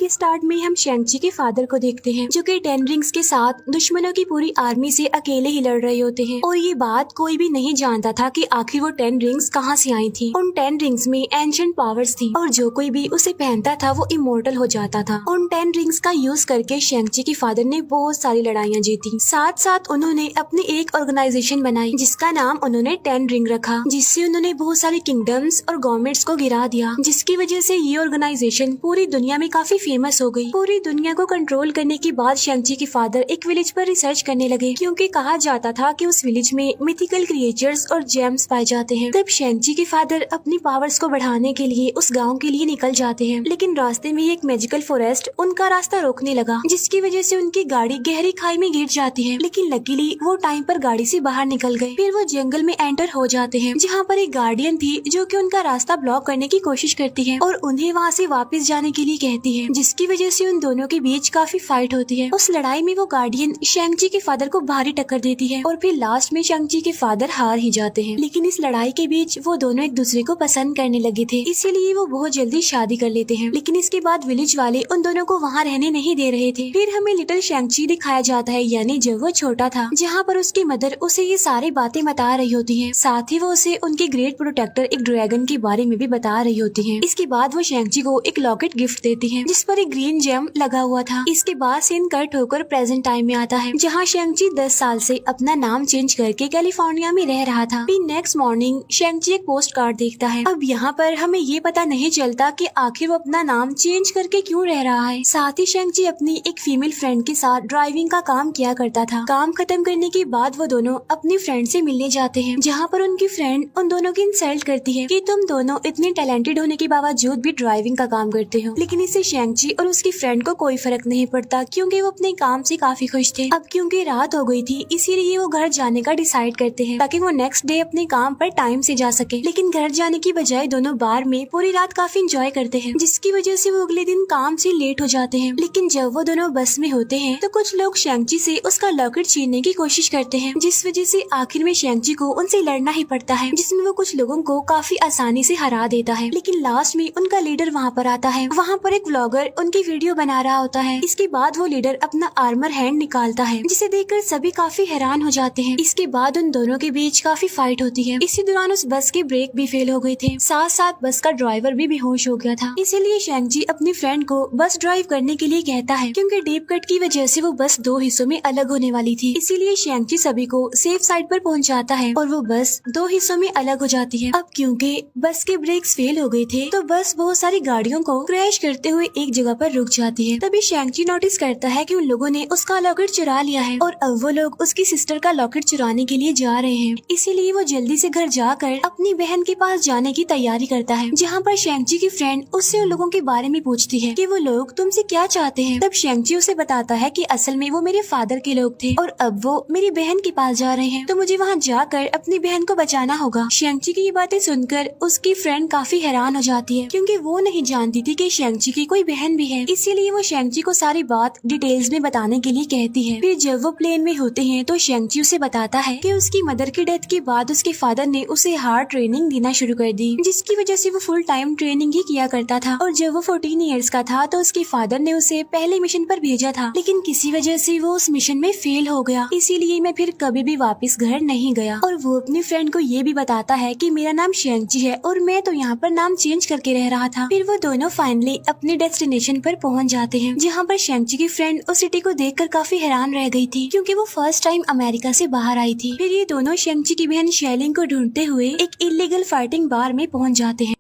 के स्टार्ट में हम शेंगची के फादर को देखते हैं जो कि 10 रिंग्स के साथ दुश्मनों की पूरी आर्मी से अकेले ही लड़ रहे होते हैं और ये बात कोई भी नहीं जानता था कि आखिर वो 10 रिंग्स कहाँ से आई थी। उन 10 रिंग्स में एंशिएंट पावर्स थी और जो कोई भी उसे पहनता था वो इमोर्टल हो जाता था। उन 10 रिंग्स का यूज करके शेंगची के फादर ने बहुत सारी लड़ाइयाँ जीती। साथ साथ उन्होंने अपनी एक ऑर्गेनाइजेशन बनाई जिसका नाम उन्होंने 10 रिंग रखा, जिससे उन्होंने बहुत सारे किंगडम्स और गवर्नमेंट्स को गिरा दिया, जिसकी वजह से ये ऑर्गेनाइजेशन पूरी दुनिया में काफी फेमस हो गई। पूरी दुनिया को कंट्रोल करने के बाद शेंगची के फादर एक विलेज पर रिसर्च करने लगे क्योंकि कहा जाता था कि उस विलेज में मिथिकल क्रिएचर्स और जेम्स पाए जाते हैं। तब शेंगची के फादर अपनी पावर्स को बढ़ाने के लिए उस गाँव के लिए निकल जाते हैं, लेकिन रास्ते में एक मैजिकल फॉरेस्ट उनका रास्ता रोकने लगा, जिसकी वजह से उनकी गाड़ी गहरी खाई में गिर जाती है। लेकिन लकीली वो टाइम पर गाड़ी से बाहर निकल गए। फिर वो जंगल में एंटर हो जाते हैं जहाँ पर एक गार्डियन थी जो कि उनका रास्ता ब्लॉक करने की कोशिश करती है और उन्हें वहाँ से वापस जाने के लिए कहती है, जिसकी वजह से उन दोनों के बीच काफी फाइट होती है। उस लड़ाई में वो गार्डियन शेंगची के फादर को भारी टक्कर देती है और फिर लास्ट में शेंगची के फादर हार ही जाते हैं। लेकिन इस लड़ाई के बीच वो दोनों एक दूसरे को पसंद करने लगे थे, इसीलिए वो बहुत जल्दी शादी कर लेते हैं। लेकिन इसके बाद विलेज वाले उन दोनों को वहाँ रहने नहीं दे रहे थे। फिर हमें लिटिल शेंगची दिखाया जाता है, यानी जब वो छोटा था, जहाँ पर उसकी मदर उसे ये सारी बातें बता रही होती है। साथ ही वो उसे उनके ग्रेट प्रोटेक्टर एक ड्रैगन के बारे में भी बता रही होती है। इसके बाद वो शेंगची को एक लॉकेट गिफ्ट देती है जिस पर एक ग्रीन जेम लगा हुआ था। इसके बाद सीन कट होकर प्रेजेंट टाइम में आता है जहाँ शेंगची 10 साल से अपना नाम चेंज करके कैलिफोर्निया में रह रहा था। फिर नेक्स्ट मॉर्निंग शेंगची एक पोस्ट कार्ड देखता है। अब यहाँ पर हमें ये पता नहीं चलता कि आखिर वो अपना नाम चेंज करके क्यों रह रहा है। साथ ही शेंगची अपनी एक फीमेल फ्रेंड के साथ ड्राइविंग का काम किया करता था। काम खत्म करने के बाद वो दोनों अपनी फ्रेंड से मिलने जाते हैं, जहाँ पर उनकी फ्रेंड उन दोनों की इंसल्ट करती है कि तुम दोनों इतने टैलेंटेड होने के बावजूद भी ड्राइविंग का काम करते हो। लेकिन इससे शेंगची और उसकी फ्रेंड को कोई फर्क नहीं पड़ता क्योंकि वो अपने काम से काफी खुश थे। अब क्योंकि रात हो गई थी इसीलिए वो घर जाने का डिसाइड करते हैं ताकि वो नेक्स्ट डे अपने काम पर टाइम से जा सके। लेकिन घर जाने की बजाय दोनों बार में पूरी रात काफी एंजॉय करते हैं, जिसकी वजह से वो अगले दिन काम से लेट हो जाते हैं। लेकिन जब वो दोनों बस में होते हैं तो कुछ लोग शेंगची से उसका लॉकेट छीनने की कोशिश करते हैं, जिस वजह से आखिर में शेंगची को उनसे लड़ना ही पड़ता है, जिसमें वो कुछ लोगों को काफी आसानी से हरा देता है। लेकिन लास्ट में उनका लीडर वहाँ पर आता है। वहाँ पर एक व्लॉगर उनकी वीडियो बना रहा होता है। इसके बाद वो लीडर अपना आर्मर हैंड निकालता है, जिसे देखकर सभी काफी हैरान हो जाते हैं। इसके बाद उन दोनों के बीच काफी फाइट होती है। इसी दौरान उस बस के ब्रेक भी फेल हो गए थे, साथ साथ बस का ड्राइवर भी बेहोश हो गया था। इसीलिए शेंगची अपनी फ्रेंड को बस ड्राइव करने के लिए कहता है क्योंकि डीप कट की वजह से वो बस 2 हिस्सों में अलग होने वाली थी। इसीलिए शेंगची सभी को सेफ साइड पर पहुंचाता है और वो बस 2 हिस्सों में अलग हो जाती है। अब क्योंकि बस के ब्रेक्स फेल हो गए थे तो बस बहुत सारी गाड़ियों को क्रैश करते हुए एक जगह पर रुक जाती है। तभी शेंगची नोटिस करता है कि उन लोगों ने उसका लॉकेट चुरा लिया है और अब वो लोग उसकी सिस्टर का लॉकेट चुराने के लिए जा रहे हैं। इसीलिए वो जल्दी से घर जाकर अपनी बहन के पास जाने की तैयारी करता है, जहाँ पर शेंगची की फ्रेंड उससे उन लोगों के बारे में पूछती है कि वो लोग तुमसे क्या चाहते हैं। तब शेंगची उसे बताता है कि असल में वो मेरे फादर के लोग थे और अब वो मेरी बहन के पास जा रहे हैं, तो मुझे वहाँ जाकर अपनी बहन को बचाना होगा। शेंगची की ये बातें सुनकर उसकी फ्रेंड काफी हैरान हो जाती है क्योंकि वो नहीं जानती थी कि शेंगची की कोई बहन भी है। इसीलिए वो शेंगची को सारी बात डिटेल्स में बताने के लिए कहती है। फिर जब वो प्लेन में होते हैं तो शेंगची उसे बताता है कि उसकी मदर की डेथ के बाद उसके फादर ने उसे हार्ड ट्रेनिंग देना शुरू कर दी, जिसकी वजह से वो फुल टाइम ट्रेनिंग ही किया करता था। और जब वो 14 इयर्स का था तो उसके फादर ने उसे पहले मिशन पर भेजा था, लेकिन किसी वजह से वो उस मिशन में फेल हो गया। इसीलिए मैं फिर कभी भी वापस घर नहीं गया। और वो अपनी फ्रेंड को ये भी बताता है कि मेरा नाम शेंगची है और मैं तो यहाँ पर नाम चेंज करके रह रहा था। फिर वो दोनों फाइनली अपने डेस्टिनेशन पर पहुँच जाते हैं, जहाँ पर शेंगची की फ्रेंड उस सिटी को देखकर काफी हैरान रह गई थी क्योंकि वो फर्स्ट टाइम अमेरिका से बाहर आई थी। फिर ये दोनों शेंगची की बहन शेलिंग को ढूंढते हुए एक इलीगल फाइटिंग बार में पहुंच जाते हैं।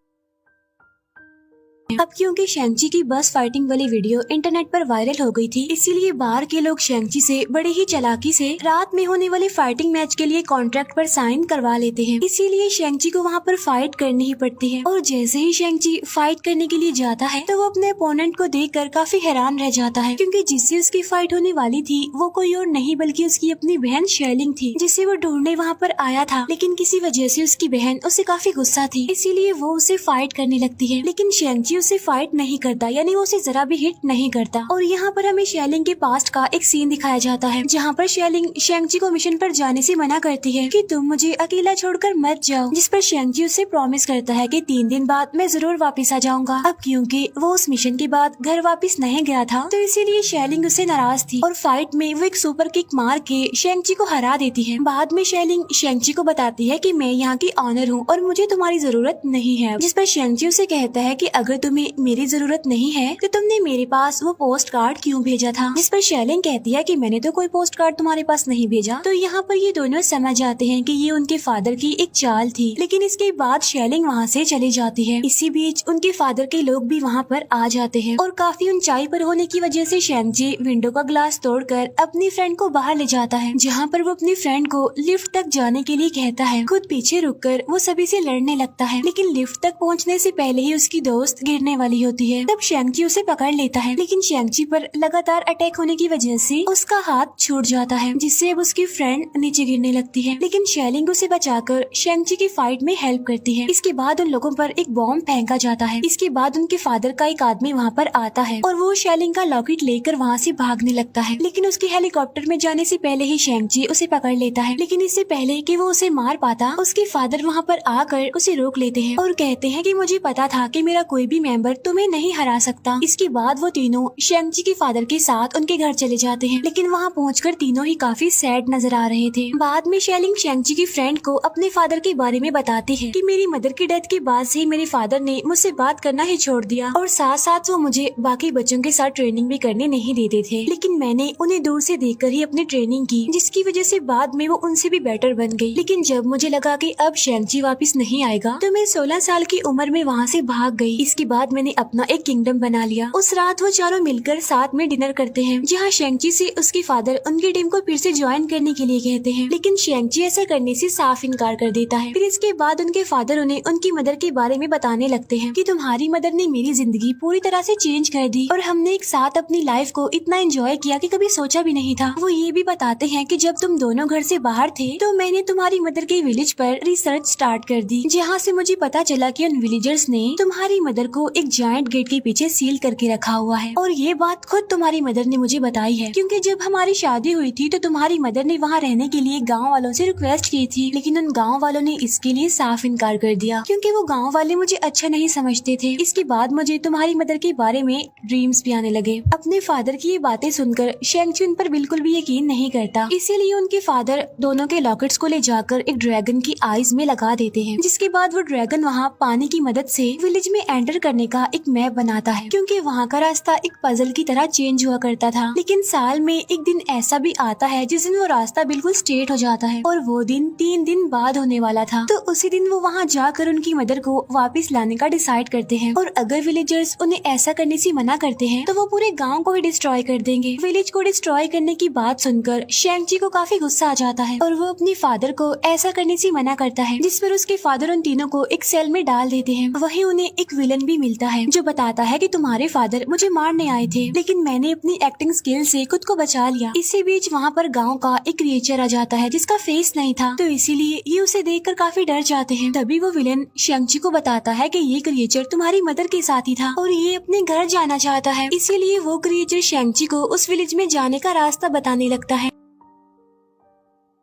अब क्योंकि शेंगची की बस फाइटिंग वाली वीडियो इंटरनेट पर वायरल हो गई थी, इसीलिए बाहर के लोग शेंगची से बड़ी ही चालाकी से रात में होने वाले फाइटिंग मैच के लिए कॉन्ट्रैक्ट पर साइन करवा लेते हैं। इसीलिए शेंगची को वहाँ पर फाइट करनी ही पड़ती है। और जैसे ही शेंगची फाइट करने के लिए जाता है तो वो अपने अपोनेंट को देखकर काफी हैरान रह जाता है क्योंकि जिससे उसकी फाइट होने वाली थी वो कोई और नहीं बल्कि उसकी अपनी बहन शेलिंग थी, जिसे वो ढूंढने वहाँ पर आया था। लेकिन किसी वजह से उसकी बहन उससे काफी गुस्सा थी, इसीलिए वो उसे फाइट करने लगती है। लेकिन शेंगची उससे फाइट नहीं करता, यानी वो उसे जरा भी हिट नहीं करता। और यहाँ पर हमें शेलिंग के पास्ट का एक सीन दिखाया जाता है जहाँ पर शेलिंग शेंगची को मिशन पर जाने से मना करती है कि तुम मुझे अकेला छोड़कर मत जाओ, जिस पर शेंगची उससे प्रॉमिस करता है कि 3 दिन बाद मैं जरूर वापस आ जाऊंगा। अब क्योंकि वो उस मिशन के बाद घर वापस नहीं गया था, तो इसीलिए शेलिंग उससे नाराज थी और फाइट में वो एक सुपर किक मार के शेंगची को हरा देती है। बाद में शेलिंग शेंगची को बताती है कि मैं यहाँ की ऑनर हूँ और मुझे तुम्हारी जरूरत नहीं है, जिस पर शेंगची उसे कहता है कि अगर तुम्हें मेरी जरूरत नहीं है तो तुमने मेरे पास वो पोस्ट कार्ड क्यों भेजा था, जिस पर शेलिंग कहती है कि मैंने तो कोई पोस्ट कार्ड तुम्हारे पास नहीं भेजा। तो यहाँ पर ये दोनों समझ जाते हैं कि ये उनके फादर की एक चाल थी, लेकिन इसके बाद शेलिंग वहाँ से चली जाती है। इसी बीच उनके फादर के लोग भी वहाँ पर आ जाते हैं और काफी ऊंचाई पर होने की वजह से शेंगची विंडो का ग्लास तोड़कर अपनी फ्रेंड को बाहर ले जाता है, जहाँ पर वो अपनी फ्रेंड को लिफ्ट तक जाने के लिए कहता है। खुद पीछे रुककर वो सभी से लड़ने लगता है, लेकिन लिफ्ट तक पहुँचने से पहले ही उसकी दोस्त गिरने वाली होती है। तब शेंगची उसे पकड़ लेता है, लेकिन शेंगची पर लगातार अटैक होने की वजह से उसका हाथ छूट जाता है, जिससे अब उसकी फ्रेंड नीचे गिरने लगती है। लेकिन शेलिंग उसे बचाकर शेंगची की फाइट में हेल्प करती है। इसके बाद उन लोगों पर एक बॉम्ब फेंका जाता है। इसके बाद उनके फादर का एक आदमी वहाँ पर आता है और वो शेलिंग का लॉकेट लेकर वहाँ से भागने लगता है, लेकिन उसके हेलीकॉप्टर में जाने से पहले ही शेंगची उसे पकड़ लेता है। लेकिन इससे पहले कि वो उसे मार पाता, उसके फादर वहाँ पर आकर उसे रोक लेते हैं और कहते हैं कि मुझे पता था कि मेरा कोई भी मेंबर तुम्हें नहीं हरा सकता। इसके बाद वो तीनों शेंगची के फादर के साथ उनके घर चले जाते हैं, लेकिन वहाँ पहुंचकर तीनों ही काफी सैड नजर आ रहे थे। बाद में शेलिंग शेंगची की फ्रेंड को अपने फादर के बारे में बताती है कि मेरी मदर की डेथ के बाद से मेरे फादर ने मुझसे बात करना ही छोड़ दिया और साथ साथ वो मुझे बाकी बच्चों के साथ ट्रेनिंग भी करने नहीं देते थे, लेकिन मैंने उन्हें दूर से देखकर ही अपनी ट्रेनिंग की, जिसकी वजह से बाद में वो उनसे भी बेटर बन गई। लेकिन जब मुझे लगा कि अब शेंगची वापस नहीं आएगा, तो मैं 16 साल की उम्र में वहाँ से भाग गई। इसके बाद मैंने अपना एक किंगडम बना लिया। उस रात वो चारों मिलकर साथ में डिनर करते हैं, जहाँ शेंगची से उसके फादर उनकी टीम को फिर से ज्वाइन करने के लिए कहते हैं, लेकिन शेंगची ऐसा करने से साफ इनकार कर देता है। फिर इसके बाद उनके फादर उन्हें उनकी मदर के बारे में बताने लगते हैं कि तुम्हारी मदर ने मेरी जिंदगी पूरी तरह से चेंज कर दी और हमने एक साथ अपनी लाइफ को इतना एंजॉय किया कि कभी सोचा भी नहीं था। वो ये भी बताते हैं कि जब तुम दोनों घर से बाहर थे तो मैंने तुम्हारी मदर के विलेज पर रिसर्च स्टार्ट कर दी, जहाँ से मुझे पता चला कि उन विलेजर्स ने तुम्हारी मदर को एक जायंट गेट के पीछे सील करके रखा हुआ है। और ये बात खुद तुम्हारी मदर ने मुझे बताई है, क्योंकि जब हमारी शादी हुई थी तो तुम्हारी मदर ने वहाँ रहने के लिए गाँव वालों से रिक्वेस्ट की थी, लेकिन उन गाँव वालों ने इसके लिए साफ इनकार कर दिया, क्योंकि वो गाँव वाले मुझे अच्छा नहीं समझते थे। इसके बाद मुझे तुम्हारी मदर के बारे में ड्रीम्स भी आने लगे। अपने फादर की ये बातें सुनकर शेंगची उन पर बिल्कुल भी यकीन नहीं करता, इसीलिए उनके फादर दोनों के लॉकेट्स को ले जाकर एक ड्रैगन की आईज में लगा देते हैं, जिसके बाद वो ड्रैगन वहाँ पानी की मदद से विलेज में एंटर करने का एक मैप बनाता है, क्योंकि वहाँ का रास्ता एक पजल की तरह चेंज हुआ करता था। लेकिन साल में एक दिन ऐसा भी आता है जिस दिन वो रास्ता बिल्कुल स्ट्रेट हो जाता है, और वो दिन 3 दिन बाद होने वाला था। तो उसी दिन वो वहाँ जाकर उनकी मदर को वापस लाने का डिसाइड करते हैं, और अगर विलेजर्स उन्हें ऐसा करने से मना करते हैं तो वो पूरे गाँव को ही डिस्ट्रॉय कर देंगे। विलेज को डिस्ट्रॉय करने की बात सुनकर शेंगची को काफी गुस्सा आ जाता है और वो अपने फादर को ऐसा करने से मना करता है, जिस पर उसके फादर उन तीनों को एक सेल में डाल देते हैं। वहीं उन्हें एक विलन भी मिलता है जो बताता है कि तुम्हारे फादर मुझे मारने आए थे, लेकिन मैंने अपनी एक्टिंग स्किल से खुद को बचा लिया। इसी बीच वहाँ पर गांव का एक क्रिएचर आ जाता है जिसका फेस नहीं था, तो इसीलिए ये उसे देखकर काफी डर जाते हैं। तभी वो विलन शेंगची को बताता है कि ये क्रिएचर तुम्हारी मदर के साथ ही था और ये अपने घर जाना चाहता है, इसीलिए वो क्रिएचर शेंगची को उस विलेज में जाने का रास्ता बताने लगता है।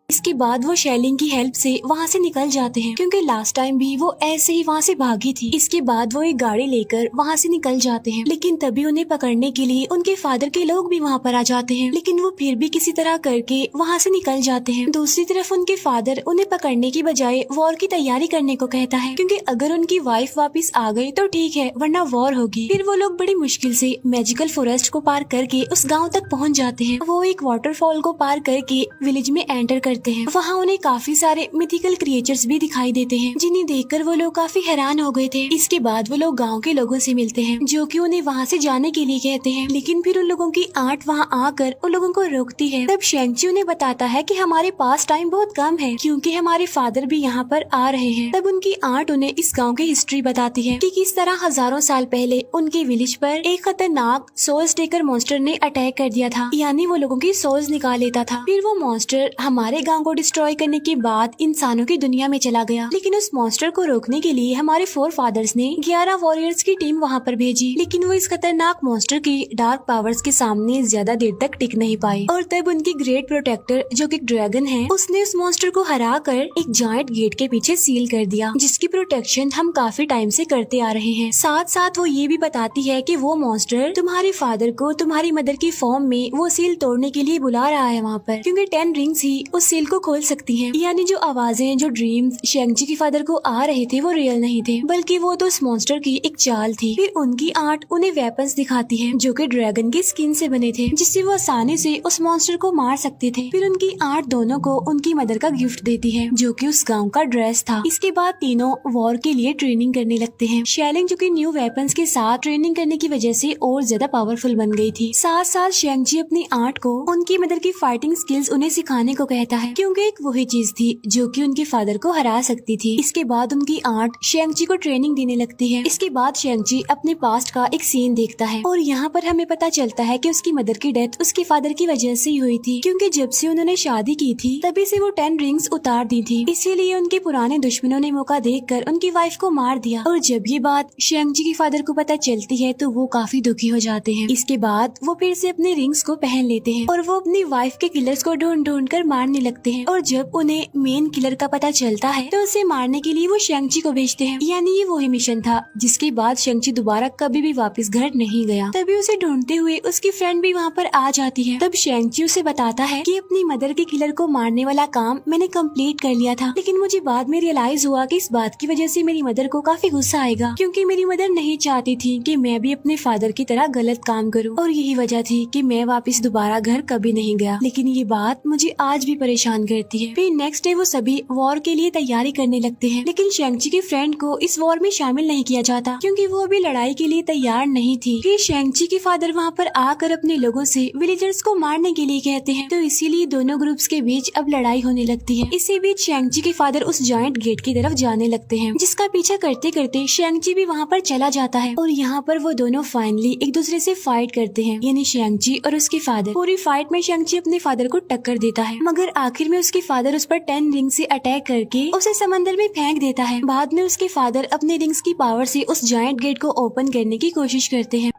इसके बाद वो शेलिंग की हेल्प से वहाँ से निकल जाते हैं, क्योंकि लास्ट टाइम भी वो ऐसे ही वहाँ से भागी थी। इसके बाद वो एक गाड़ी लेकर वहाँ से निकल जाते हैं, लेकिन तभी उन्हें पकड़ने के लिए उनके फादर के लोग भी वहाँ पर आ जाते हैं, लेकिन वो फिर भी किसी तरह करके वहाँ से निकल जाते हैं। दूसरी तरफ उनके फादर उन्हें पकड़ने की बजाय वॉर की तैयारी करने को कहता है, क्योंकि अगर उनकी वाइफ वापस आ गई तो ठीक है, वरना वॉर होगी। फिर वो लोग बड़ी मुश्किल से मैजिकल फॉरेस्ट को पार करके उस गाँव तक पहुँच जाते हैं। वो एक वाटरफॉल को पार करके विलेज में एंटर करते हैं। वहाँ उन्हें काफी सारे मिथिकल क्रिएचर्स भी दिखाई देते हैं, जिन्हें देखकर वो लोग काफी हैरान हो गए थे। इसके बाद वो लोग गांव के लोगों से मिलते हैं, जो कि उन्हें वहाँ से जाने के लिए कहते हैं, लेकिन फिर उन लोगों की आंट वहाँ आकर उन लोगों को रोकती है। तब शेंगची उन्हें बताता है कि हमारे पास टाइम बहुत कम है, क्योंकि हमारे फादर भी यहाँ पर आ रहे हैं। तब उनकी आंट उन्हें इस गाँव की हिस्ट्री बताती है कि किस तरह हजारों साल पहले उनके विलेज पर एक खतरनाक सोल्स टेकर मॉन्स्टर ने अटैक कर दिया था, यानी वो लोगों की सोल्स निकाल लेता था। फिर वो मॉन्स्टर हमारे गाँव गांव को डिस्ट्रॉय करने के बाद इंसानों की दुनिया में चला गया। लेकिन उस मॉन्स्टर को रोकने के लिए हमारे फोर फादर्स ने 11 वॉरियर्स की टीम वहाँ पर भेजी, लेकिन वो इस खतरनाक मॉन्स्टर की डार्क पावर्स के सामने ज्यादा देर तक टिक नहीं पाए। और तब उनकी ग्रेट प्रोटेक्टर जो कि ड्रैगन है, उसने उस मॉन्स्टर को हरा कर एक जायंट गेट के पीछे सील कर दिया, जिसकी प्रोटेक्शन हम काफी टाइम से करते आ रहे हैं। साथ साथ वो ये भी बताती है कि वो मॉन्स्टर तुम्हारे फादर को तुम्हारी मदर की फॉर्म में वो सील तोड़ने के लिए बुला रहा है वहाँ पर, क्योंकि 10 रिंग्स ही उस सील को खोल सकती हैं। यानी जो आवाजें, जो ड्रीम्स शेंगची के फादर को आ रहे थे वो रियल नहीं थे, बल्कि वो तो उस मॉन्स्टर की एक चाल थी। फिर उनकी आर्ट उन्हें वेपन्स दिखाती है जो कि ड्रैगन की स्किन से बने थे, जिससे वो आसानी से उस मॉन्स्टर को मार सकते थे। फिर उनकी आर्ट दोनों को उनकी मदर का गिफ्ट देती है, जो कि उस गाँव का ड्रेस था। इसके बाद तीनों वॉर के लिए ट्रेनिंग करने लगते हैं। शेलिंग जो कि न्यू वेपन्स के साथ ट्रेनिंग करने की वजह से और ज्यादा पावरफुल बन गई थी। साथ साथ शेंगची अपनी आर्ट को उनकी मदर की फाइटिंग स्किल्स उन्हें सिखाने को कहता है, क्योंकि एक वही चीज थी जो कि उनके फादर को हरा सकती थी। इसके बाद उनकी आर्ट शेंगची को ट्रेनिंग देने लगती है। इसके बाद शेंगची अपने पास्ट का एक सीन देखता है और यहाँ पर हमें पता चलता है कि उसकी मदर की डेथ उसके फादर की वजह से ही हुई थी, क्योंकि जब से उन्होंने शादी की थी तभी से वो 10 रिंग्स उतार दी थी। इसीलिए उनके पुराने दुश्मनों ने मौका देखकर उनकी वाइफ को मार दिया। और जब ये बात शेंगची के फादर को पता चलती है तो वो काफी दुखी हो जाते हैं। इसके बाद वो फिर से अपने रिंग्स को पहन लेते हैं और वो अपनी वाइफ के किलर्स को ढूंढ ढूंढ कर मारने लगते हैं। और जब उन्हें मेन किलर का पता चलता है तो उसे मारने के लिए वो शेंगची को भेजते हैं। यानी ये वही मिशन था जिसके बाद शेंगची दोबारा कभी भी वापस घर नहीं गया। तभी उसे ढूंढते हुए उसकी फ्रेंड भी वहाँ पर आ जाती है। तब शेंगची उसे बताता है कि अपनी मदर के किलर को मारने वाला काम मैंने कंप्लीट कर लिया था, लेकिन मुझे बाद में रियलाइज हुआ कि इस बात की वजह से मेरी मदर को काफी गुस्सा आएगा, क्योंकि मेरी मदर नहीं चाहती थी कि मैं भी अपने फादर की तरह गलत काम करूं, और यही वजह थी कि मैं वापस दोबारा घर कभी नहीं गया। लेकिन ये बात मुझे आज भी परेशान करती है। फिर नेक्स्ट डे वो सभी वॉर के लिए तैयारी करने लगते हैं, लेकिन शेंगची के फ्रेंड को इस वॉर में शामिल नहीं किया जाता, क्योंकि वो अभी लड़ाई के लिए तैयार नहीं थी। फिर शेंगची के फादर वहाँ पर आकर अपने लोगों से विलेजर्स को मारने के लिए कहते हैं, तो इसीलिए दोनों ग्रुप्स के बीच अब लड़ाई होने लगती है। इसी बीच शेंगची के फादर उस जायंट गेट की तरफ जाने लगते हैं, जिसका पीछा करते करते शेंगची भी वहाँ पर चला जाता है। और यहाँ पर वो दोनों फाइनली एक दूसरे से फाइट करते हैं, यानी शेंगची और उसके फादर। पूरी फाइट में शेंगची अपने फादर को टक्कर देता है, मगर आखिर में उसके फादर उस पर 10 रिंग से अटैक करके उसे समंदर में फेंक देता है। बाद में उसके फादर अपने रिंग्स की पावर से उस जायंट गेट को ओपन करने की कोशिश करते हैं।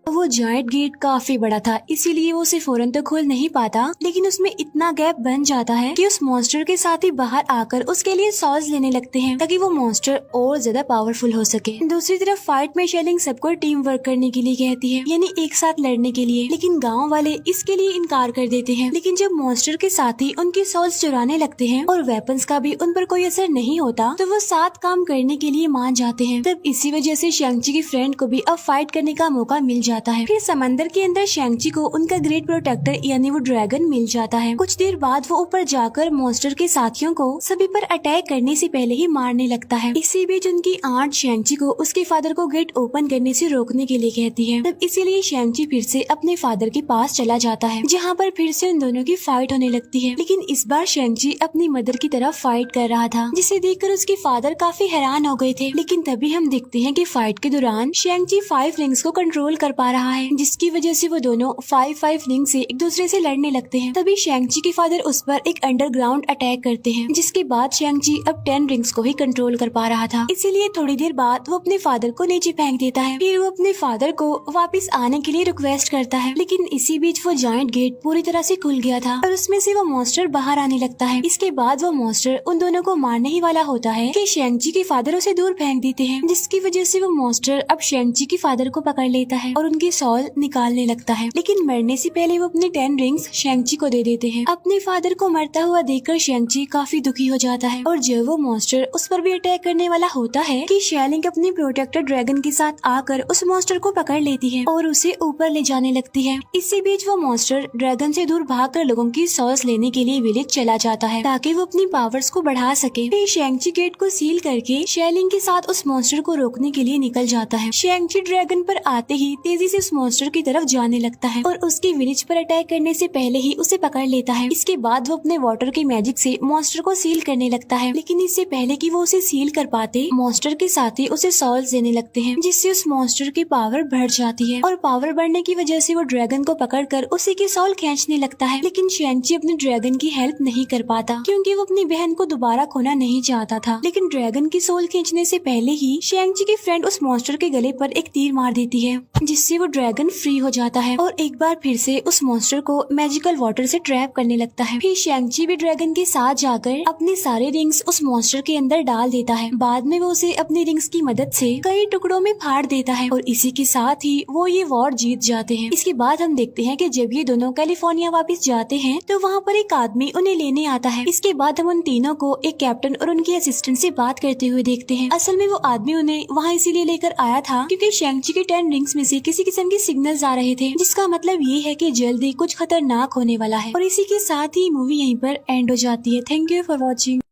वो जायंट गेट काफी बड़ा था, इसीलिए वो उसे फौरन तो खोल नहीं पाता, लेकिन उसमें इतना गैप बन जाता है कि उस मॉन्स्टर के साथ ही बाहर आकर उसके लिए सॉस लेने लगते हैं, ताकि वो मॉन्स्टर और ज्यादा पावरफुल हो सके। दूसरी तरफ फाइट में शेलिंग सबको टीम वर्क करने के लिए कहती है, यानी एक साथ लड़ने के लिए, लेकिन गाँव वाले इसके लिए इनकार कर देते हैं। लेकिन जब मॉन्स्टर के साथ ही उनकी सॉल्स चुराने लगते हैं और वेपन्स का भी उन पर कोई असर नहीं होता, तो वो साथ काम करने के लिए मान जाते हैं। तब इसी वजह से शेंगची की फ्रेंड को भी अब फाइट करने का मौका मिल जाता है। फिर समंदर के अंदर शेंगची को उनका ग्रेट प्रोटेक्टर यानी वो ड्रैगन मिल जाता है। कुछ देर बाद वो ऊपर जाकर मॉन्स्टर के साथियों को सभी पर अटैक करने से पहले ही मारने लगता है। इसी बीच उनकी आंट शेंगची को उसके फादर को गेट ओपन करने से रोकने के लिए कहती है। तब इसीलिए शेंगची फिर से अपने फादर के पास चला जाता है, जहाँ पर फिर से उन दोनों की फाइट होने लगती है। लेकिन इस बार शेंगची अपनी मदर की तरफ फाइट कर रहा था, जिसे देखकर उसके फादर काफी हैरान हो गए थे। लेकिन तभी हम देखते हैं कि फाइट के दौरान शेंगची 5 रिंग्स को कंट्रोल कर पा रहा है, जिसकी वजह से वो दोनों 5 रिंग से एक दूसरे से लड़ने लगते हैं। तभी शेंगची के फादर उस पर एक अंडरग्राउंड अटैक करते हैं, जिसके बाद शेंगची अब 10 रिंग्स को ही कंट्रोल कर पा रहा था। इसीलिए थोड़ी देर बाद वो अपने फादर को नीचे फेंक देता है। फिर वो अपने फादर को वापस आने के लिए रिक्वेस्ट करता है, लेकिन इसी बीच वो जायंट गेट पूरी तरह से खुल गया था और उसमें से वो मॉन्स्टर बाहर आने लगता है। इसके बाद वो मॉन्स्टर उन दोनों को मारने ही वाला होता है कि शेंगची के फादर उसे दूर फेंक देते हैं, जिसकी वजह से वो मॉन्स्टर अब शेंगची के फादर को पकड़ लेता है और उनकी सॉल निकालने लगता है। लेकिन मरने से पहले वो अपने 10 रिंग्स शेंगची को दे देते हैं। अपने फादर को मरता हुआ देखकर शेंगची काफी दुखी हो जाता है और जब वो मॉन्स्टर उस पर भी अटैक करने वाला होता है कि शेलिंग अपनी प्रोटेक्टर ड्रैगन के साथ आकर उस मॉन्स्टर को पकड़ लेती है और उसे ऊपर ले जाने लगती है। इसी बीच वो मॉन्स्टर ड्रैगन से दूर भागकर लोगों की सॉस लेने के लिए विलेज चला जाता है, ताकि वो अपनी पावर्स को बढ़ा सके। फिर शेंगची गेट को सील करके शेलिंग के साथ उस मॉन्स्टर को रोकने के लिए निकल जाता है। शेंगची ड्रैगन पर आते ही तेजी से उस मॉन्स्टर की तरफ जाने लगता है और उसके विलेज पर अटैक करने से पहले ही उसे पकड़ लेता है। इसके बाद वो अपने वाटर के मैजिक से मॉन्स्टर को सील करने लगता है, लेकिन इससे पहले कि वो उसे सील कर पाते, मॉन्स्टर के साथ ही उसे सॉल्स देने लगते हैं, जिससे उस मॉन्स्टर की पावर बढ़ जाती है और पावर बढ़ने की वजह से वो ड्रैगन को पकड़कर उसी के सॉल खींचने लगता है। लेकिन शैंग-ची अपने ड्रैगन की हेल्प नहीं कर पाता क्योंकि वो अपनी बहन को दोबारा खोना नहीं चाहता था। लेकिन ड्रैगन की सोल खींचने से पहले ही शैंग-ची की फ्रेंड उस मॉन्स्टर के गले पर एक तीर मार देती है, जिससे वो ड्रैगन फ्री हो जाता है और एक बार फिर से उस मॉन्स्टर को मैजिकल वाटर से ट्रैप करने लगता है। फिर शैंग-ची भी ड्रैगन के साथ जाकर अपने सारे रिंग्स उस मॉन्स्टर के अंदर डाल देता है। बाद में वो उसे अपनी रिंग्स की मदद से कई टुकड़ों में फाड़ देता है और इसी के साथ ही वो ये वॉर जीत जाते हैं। इसके बाद हम देखते हैं कि जब ये दोनों कैलिफोर्निया वापस जाते हैं तो वहाँ पर एक आदमी उन्हें लेने आता है। इसके बाद हम उन तीनों को एक कैप्टन और उनकी असिस्टेंट से बात करते हुए देखते हैं। असल में वो आदमी उन्हें वहाँ इसीलिए लेकर आया था क्योंकि शैंग-ची के 10 रिंग्स में से किसी किस्म के सिग्नल्स आ रहे थे, जिसका मतलब ये है कि जल्दी कुछ खतरनाक होने वाला है। और इसी के साथ ही मूवी यहीं पर एंड हो जाती है। Thank you for watching.